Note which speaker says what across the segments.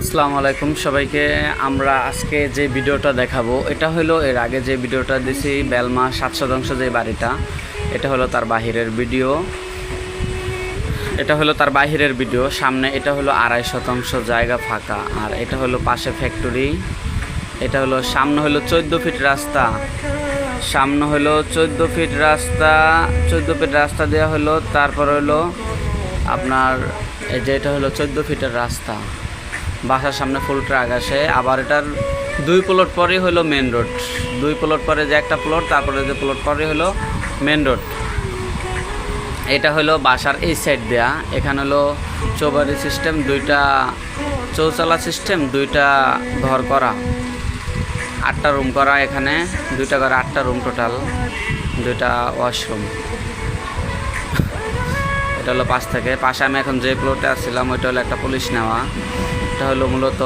Speaker 1: আসসালামু আলাইকুম সবাইকে। আমরা আজকে যে ভিডিওটা দেখাবো এটা হলো এর আগে যে ভিডিওটা দিছি বেলমা 7 শতাংশ যে বাড়িটা, এটা হলো তার বাহিরের ভিডিও। সামনে এটা হলো 2.5 শতাংশ জায়গা ফাঁকা, আর এটা হলো পাশে ফ্যাক্টরি। এটা হলো সামনে হলো 14 ফিট রাস্তা, 14 ফিট রাস্তা দেওয়া হলো। তারপর হলো আপনার এই যে এটা হলো 14 ফিটের রাস্তা, বাসার সামনে ফুল ট্রাক আসে। আবার এটার 2 প্লট পরেই হলো মেন রোড, 2 প্লট পরে যে একটা প্লট, তারপরে যে প্লট পরে হলো মেন রোড। এটা হলো বাসার এই সাইড দেয়া। এখানে হলো চৌবাড়ি সিস্টেম, 2টা চৌচালা সিস্টেম, 2টা ঘর করা, 8টা রুম করা। এখানে 2টা ঘরে 8টা রুম, টোটাল 2টা ওয়াশরুম। এটা হলো পাশে আমি এখন যে প্লটে আসছিলাম ওইটা হলো একটা পুলিশ নেওয়া। এটা হলো মূলত,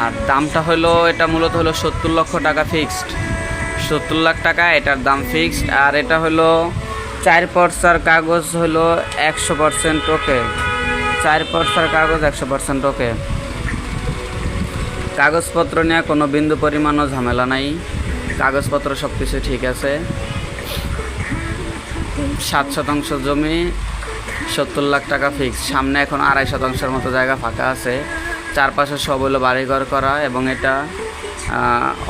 Speaker 1: আর দামটা হলো এটা মূলত হলো 70 লক্ষ টাকা ফিক্সড, 70 লাখ টাকা এটার দাম ফিক্সড। আর এটা হলো 4 পর্সার কাগজ হলো 100% ওকে, 4 পর্সার কাগজ 100% ওকে। কাগজপত্র নিয়ে কোনো বিন্দু পরিমাণও ঝামেলা নাই, কাগজপত্র সব কিছু ঠিক আছে। 7 শতাংশ জমি, 70 লাখ টাকা ফিক্স। সামনে এখন 2.5 শতাংশের মতো জায়গা ফাঁকা আছে, চারপাশে সব হলো বাড়িঘর করা। এবং এটা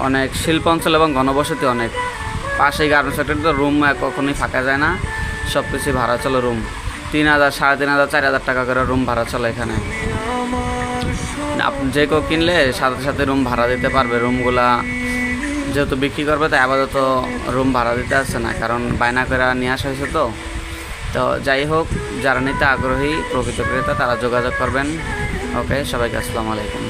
Speaker 1: অনেক শিল্প অঞ্চল এবং ঘনবসতি অনেক। পাশে গার্মেন্টস ফ্যাক্টরি, তো রুম কখনোই ফাঁকা যায় না, সব কিছুই ভাড়া চলে। রুম 3,000, 3,500, 4,000 টাকা করে রুম ভাড়া চলে এখানে। আপনি যে কেউ কিনলে সাথে সাথে রুম ভাড়া দিতে পারবে। রুমগুলা যেহেতু বিক্রি করবে তাই আপাতত রুম ভাড়া দিতে আসছে না, কারণ বায়না করে নিয়ে আসা হয়েছে। তো যাই হোক, যারা নিতে আগ্রহী প্রকৃত ক্রেতা তারা যোগাযোগ করবেন। ওকে, সবাইকে আসসালামু আলাইকুম।